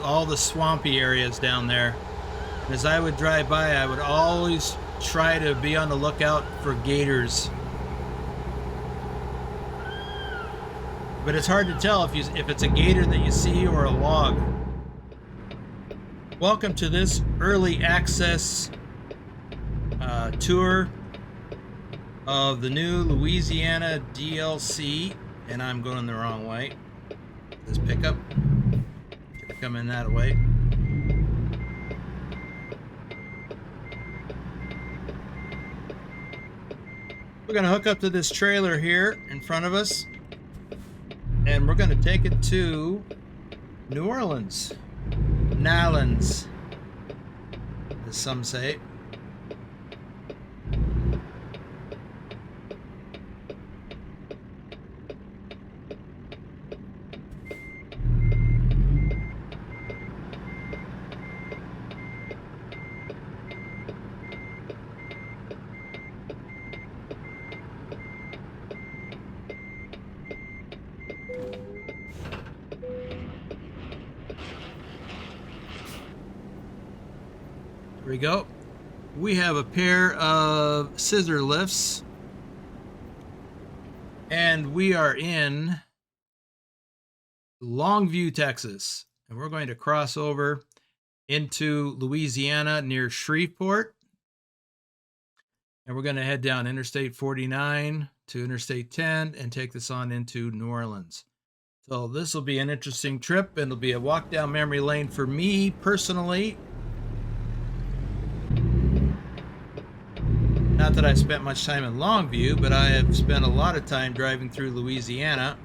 all the swampy areas down there. And as I would drive by, I would always try to be on the lookout for gators. But it's hard to tell if it's a gator that you see or a log. Welcome to this early access tour of the new Louisiana DLC, and I'm going the wrong way. This pickup should have come in that way. We're going to hook up to this trailer here in front of us, and we're going to take it to New Orleans. Nolans, as some say. There we go. We have a pair of scissor lifts, and we are in Longview, Texas, and we're going to cross over into Louisiana near Shreveport, and we're going to head down Interstate 49 to Interstate 10 and take this on into New Orleans. So this will be an interesting trip, and it'll be a walk down memory lane for me personally. Not that I've spent much time in Longview, but I have spent a lot of time driving through Louisiana.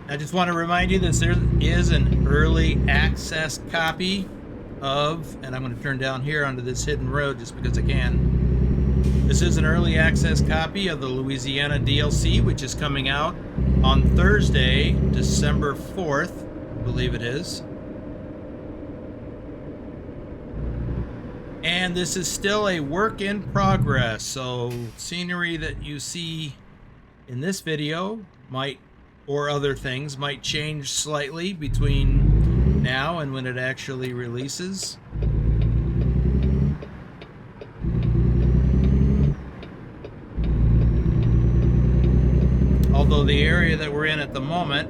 I just want to remind you that there is an early access copy of, and I'm going to turn down here onto this hidden road just because I can. This is an early access copy of the Louisiana DLC, which is coming out on Thursday, December 4th, I believe it is. And this is still a work in progress, so scenery that you see in this video might, or other things, might change slightly between now and when it actually releases. Although the area that we're in at the moment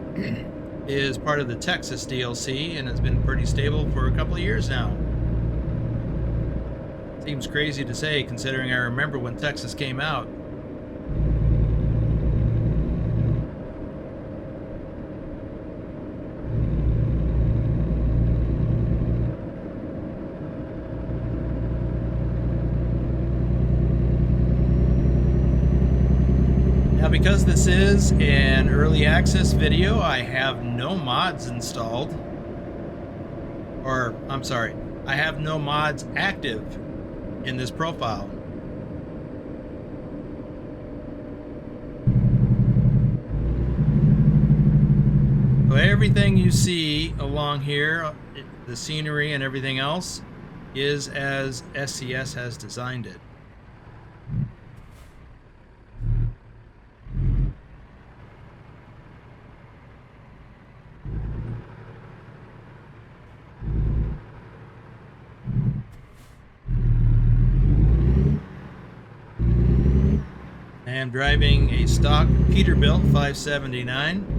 is part of the Texas DLC and has been pretty stable for a couple of years now. Seems crazy to say considering I remember when Texas came out. Because this is an early access video, I have no mods installed. Or, I'm sorry, I have no mods active in this profile. So everything you see along here, the scenery and everything else, is as SCS has designed it. I'm driving a stock Peterbilt 579.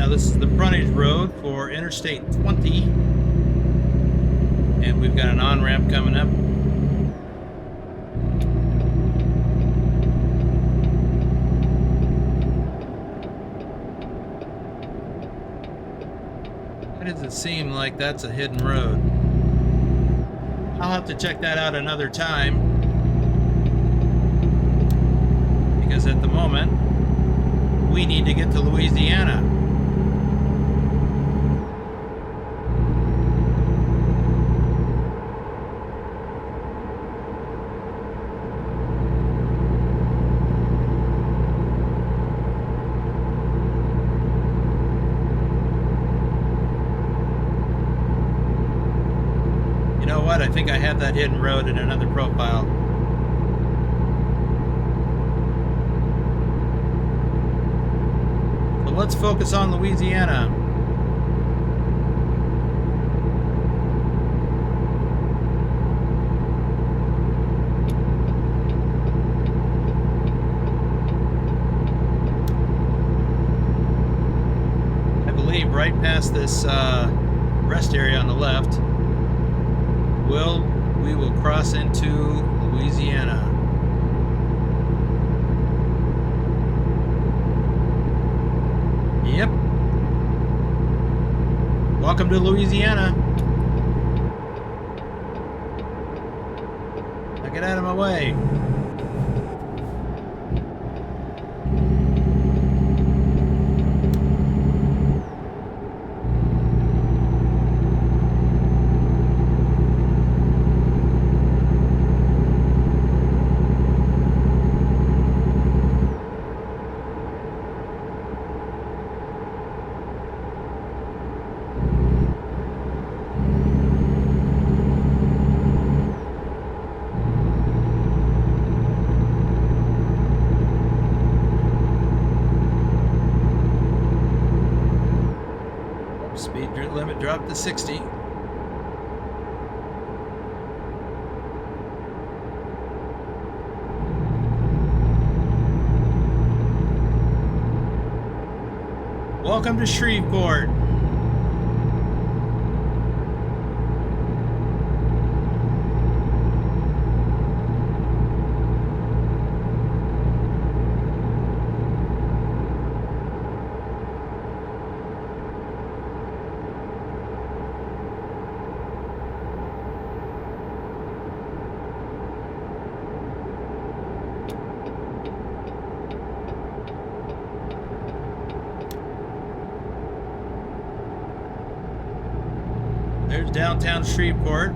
This is the frontage road for Interstate 20. And we've got an on-ramp coming up. Why does it seem like that's a hidden road? I'll have to check that out another time. Because at the moment, we need to get to Louisiana. You know what? I think I have that hidden road in another profile. So let's focus on Louisiana. I believe right past this rest area on the left, we will cross into Louisiana. Yep. Welcome to Louisiana. Now get out of my way. Speed limit dropped to 60. Welcome to Shreveport. There's downtown Shreveport.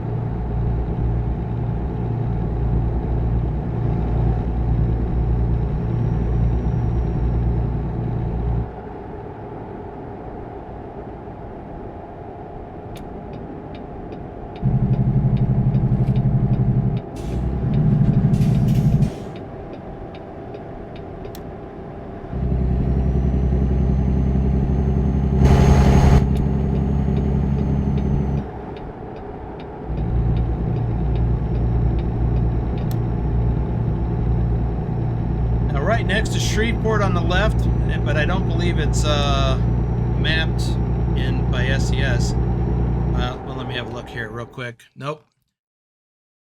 Right next to Shreveport on the left, but I don't believe it's mapped in by SES. Well, let me have a look here real quick. Nope.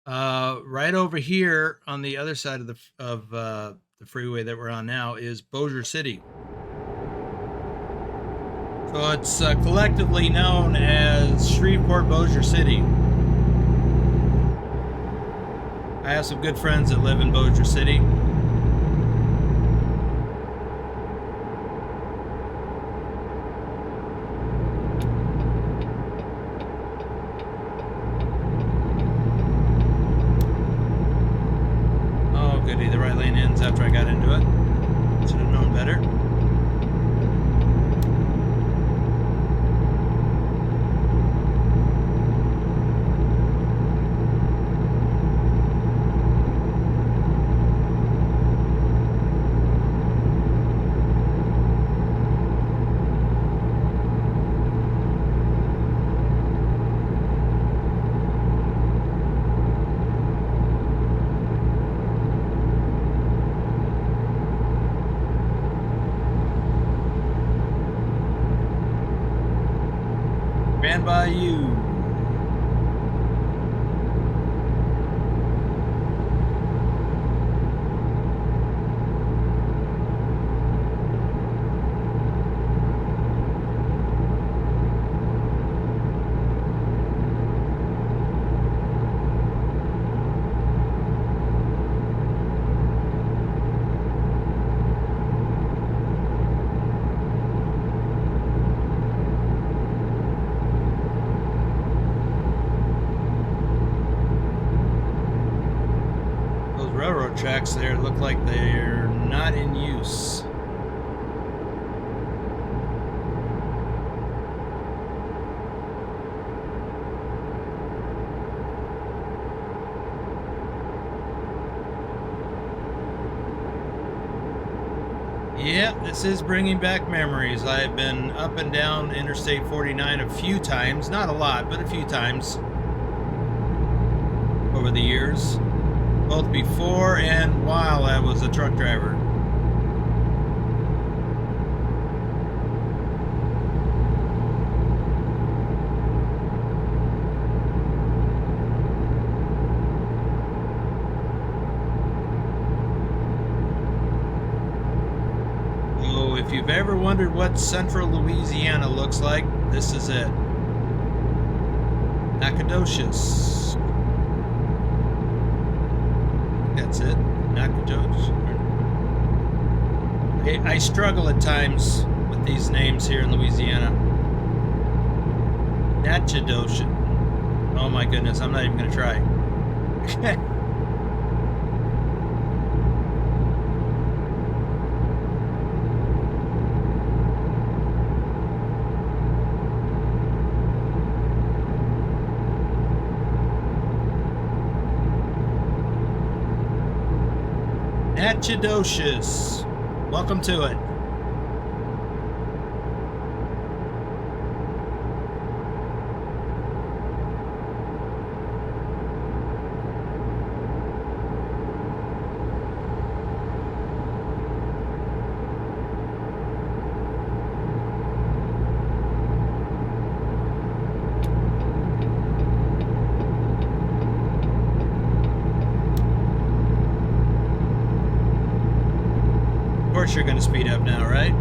Right over here on the other side of the freeway that we're on now is Bossier City. So it's collectively known as Shreveport Bossier City. I have some good friends that live in Bossier City. The right lane ends after I got into it. Should have known better. Ran by you. railroad tracks there look like they're not in use. Yeah, this is bringing back memories. I've been up and down Interstate 49 a few times, not a lot, but a few times over the years, both before and while I was a truck driver. If you've ever wondered what central Louisiana looks like, this is it. Nacogdoches. That's it. Nacogdoches. I struggle at times with these names here in Louisiana. Nacogdoches. Oh my goodness, I'm not even going to try. Nacogdoches. Welcome to it. Of course you're going to speed up now, right?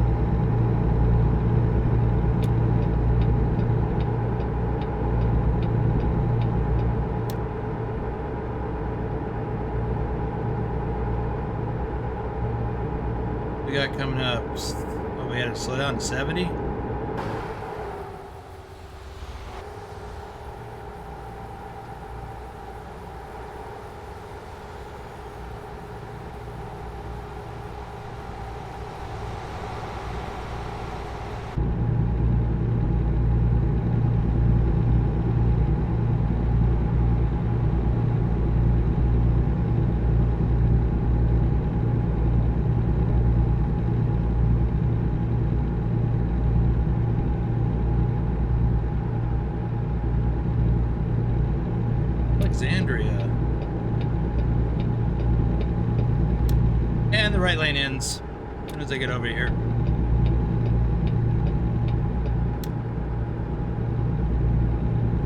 We got coming up. Oh, we had to slow down to 70. Alexandria. And the right lane ends as soon as I get over here.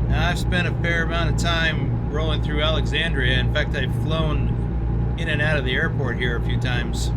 Now, I've spent a fair amount of time rolling through Alexandria. In fact, I've flown in and out of the airport here a few times.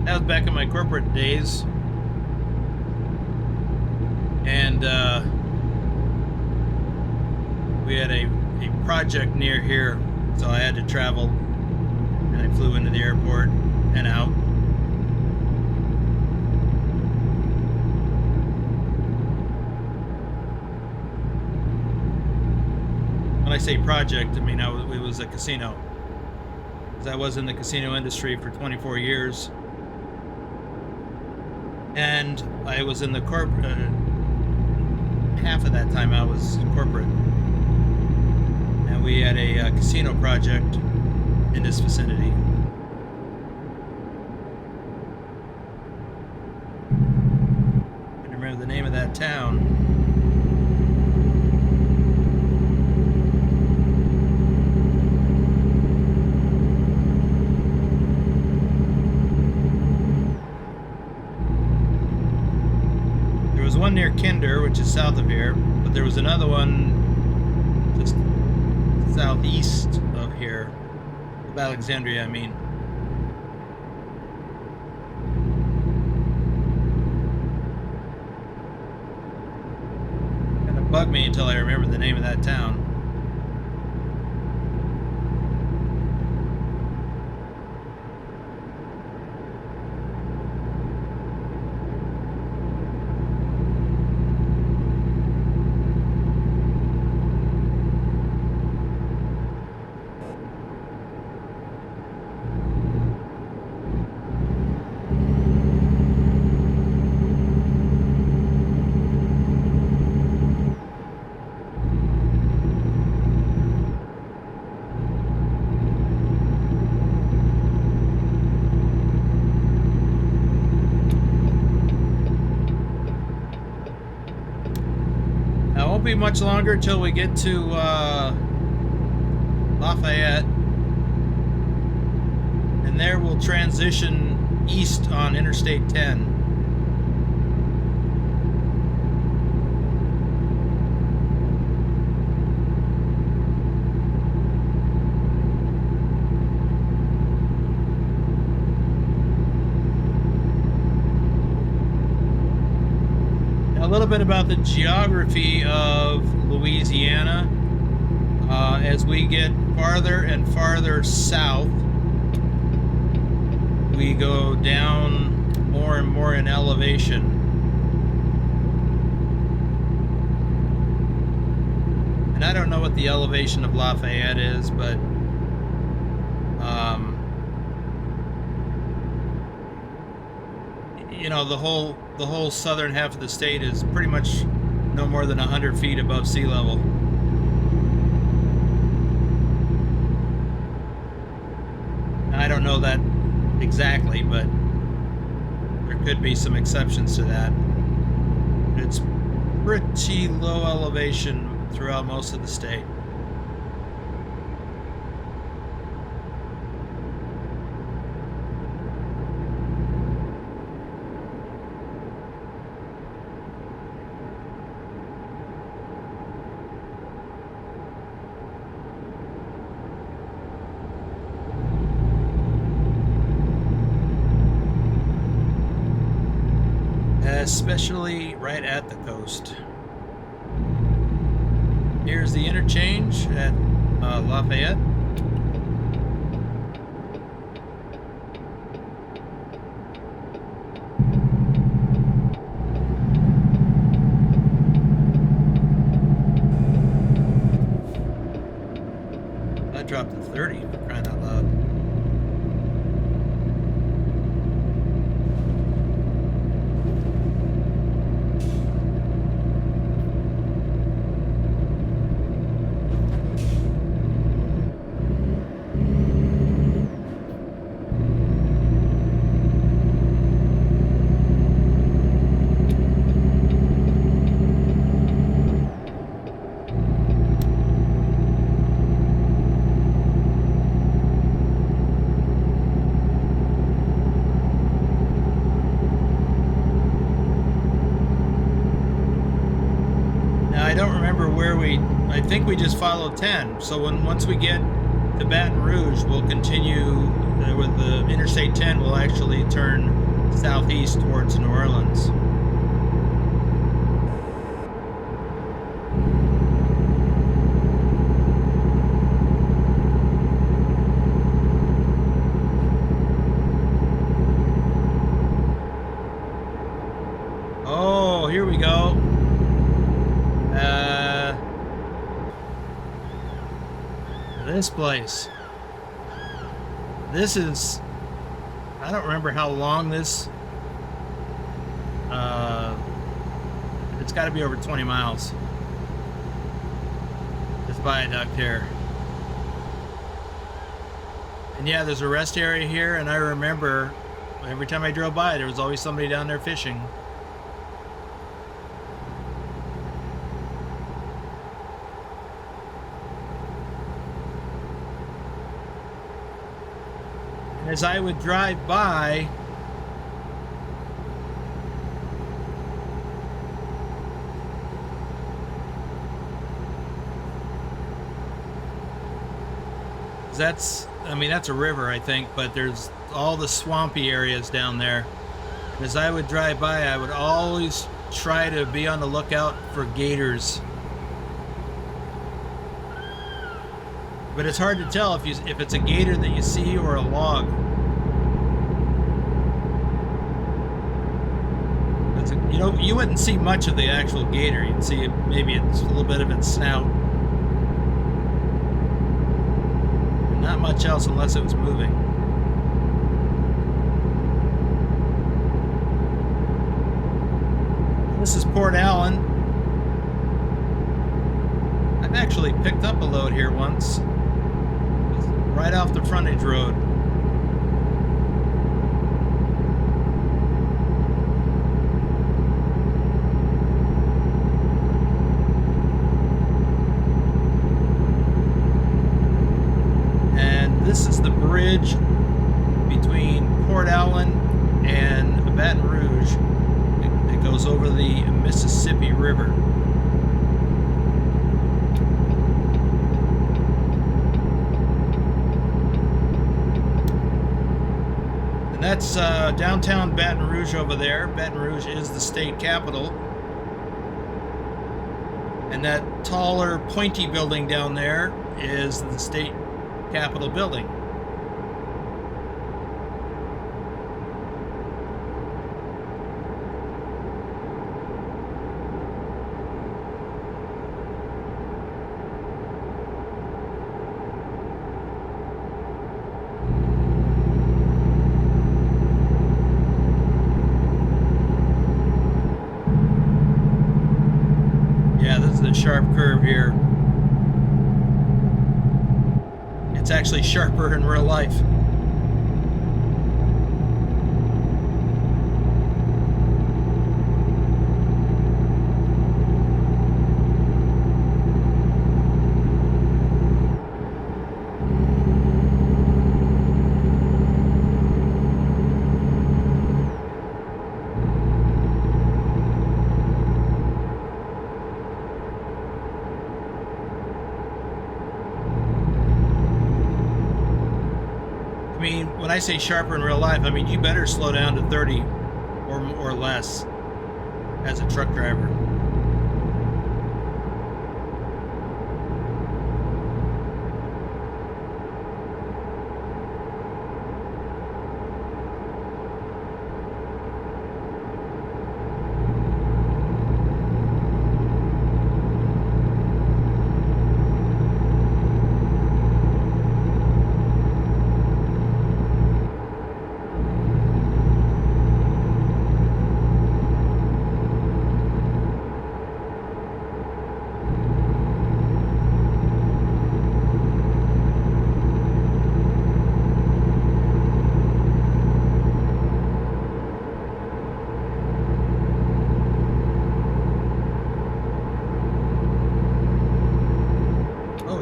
That was back in my corporate days, and we had a project near here, so I had to travel, and I flew into the airport and out. When I say project, I mean it was a casino, because I was in the casino industry for 24 years. And I was in the half of that time I was corporate. And we had a casino project in this vicinity. I remember the name of that town. One near Kinder, which is south of here, but there was another one just southeast of here, of Alexandria, I mean. shock me until I remember the name of that town. Be much longer until we get to Lafayette, and there we'll transition east on Interstate 10. A little bit about the geography of Louisiana. As we get farther and farther south, we go down more and more in elevation. And I don't know what the elevation of Lafayette is, but you know, the whole southern half of the state is pretty much no more than 100 feet above sea level. I don't know that exactly, but there could be some exceptions to that. It's pretty low elevation throughout most of the state. Especially right at the coast. Here's the interchange at Lafayette. That dropped to 30, for crying out loud. I think we just followed 10. So once we get to Baton Rouge, we'll continue with the Interstate 10. We'll actually turn southeast towards New Orleans. Oh, here we go. This place. This is, I don't remember how long this, it's got to be over 20 miles. This viaduct here. And yeah, there's a rest area here, and I remember every time I drove by, there was always somebody down there fishing. As I would drive by, that's a river, I think, but there's all the swampy areas down there. And as I would drive by, I would always try to be on the lookout for gators but it's hard to tell if it's a gator that you see or a log. You wouldn't see much of the actual gator. You'd see maybe it's a little bit of its snout. And not much else unless it was moving. This is Port Allen. I've actually picked up a load here once. It's right off the frontage road. This is the bridge between Port Allen and Baton Rouge. It goes over the Mississippi River. And that's downtown Baton Rouge over there. Baton Rouge is the state capital. And that taller, pointy building down there is the state Capitol building. Yeah, this is a sharp curve here. It's actually sharper in real life. When I say sharper in real life, I mean you better slow down to 30 or less as a truck driver.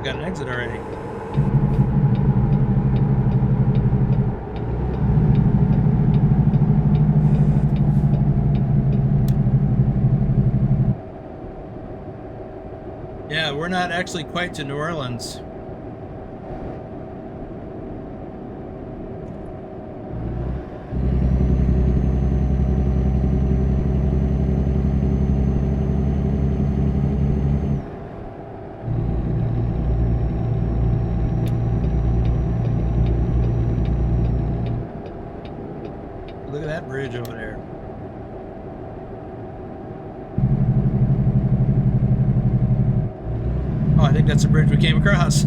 Got an exit already. Yeah, we're not actually quite to New Orleans. Look at that bridge over there. Oh, I think that's the bridge we came across.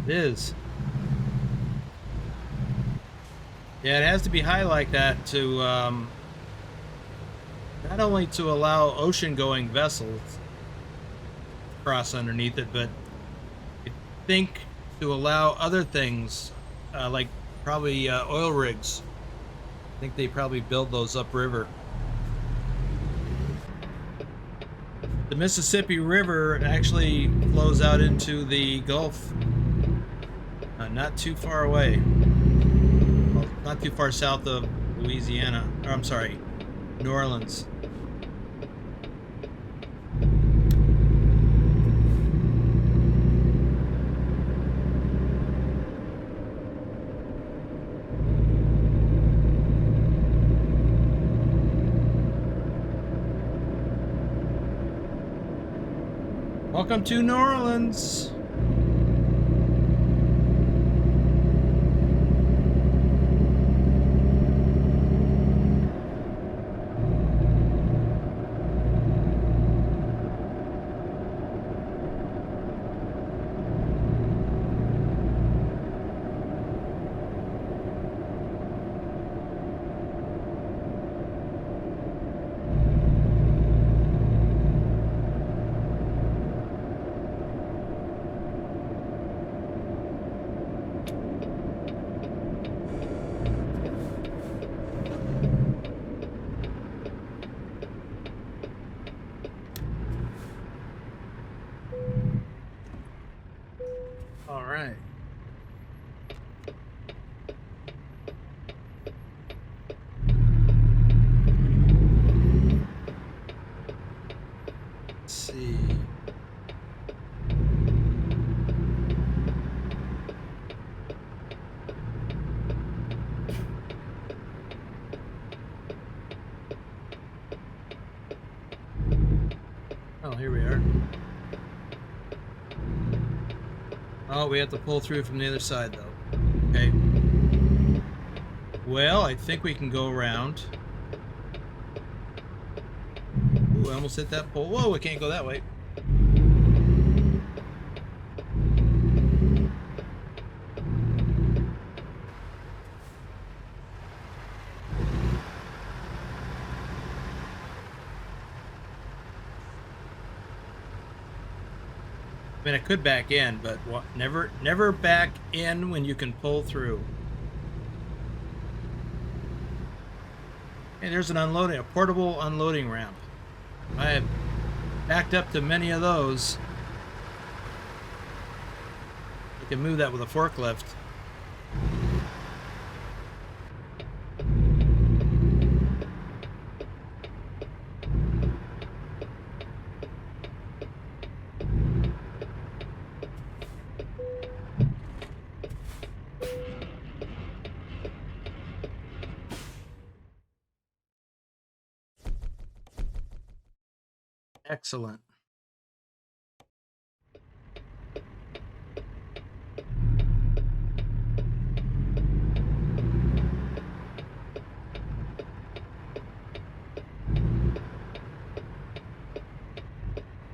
It is. Yeah, it has to be high like that to not only to allow ocean-going vessels to cross underneath it, but I think to allow other things like probably oil rigs. I think they probably build those upriver. The Mississippi River actually flows out into the Gulf, not too far away. Well, not too far south of Louisiana, or I'm sorry, New Orleans. Welcome to New Orleans. All right. Let's see. Oh, here we are. Oh, we have to pull through from the other side, though. Okay. Well, I think we can go around. Ooh, I almost hit that pole. Whoa, we can't go that way. I mean, I could back in, but never back in when you can pull through. Hey, there's a portable unloading ramp. I have backed up to many of those. You can move that with a forklift. Excellent.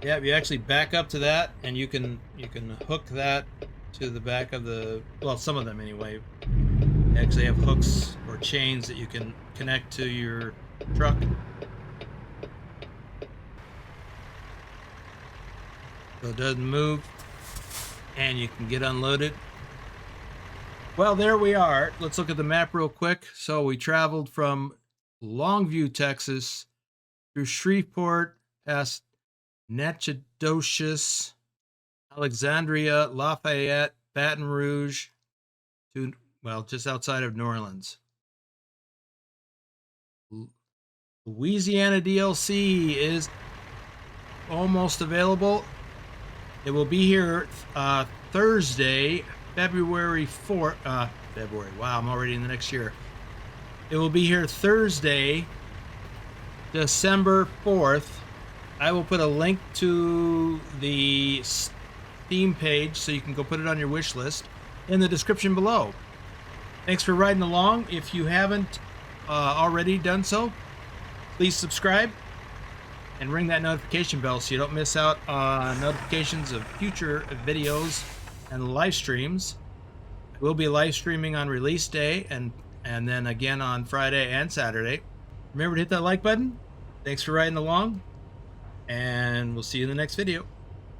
Yeah, you actually back up to that, and you can hook that to the back of the, well, some of them anyway. They actually have hooks or chains that you can connect to your truck. So it doesn't move, and you can get unloaded. Well, there we are. Let's look at the map real quick. So we traveled from Longview, Texas, through Shreveport, past Natchitoches, Alexandria, Lafayette, Baton Rouge, to, well, just outside of New Orleans. Louisiana DLC is almost available. It will be here Thursday, February 4th. February. Wow, I'm already in the next year. It will be here Thursday, December 4th. I will put a link to the Steam page so you can go put it on your wish list in the description below. Thanks for riding along. If you haven't already done so, please subscribe and ring that notification bell so you don't miss out on notifications of future videos and live streams. We'll be live streaming on release day and then again on Friday and Saturday. Remember to hit that like button. Thanks for riding along, and we'll see you in the next video.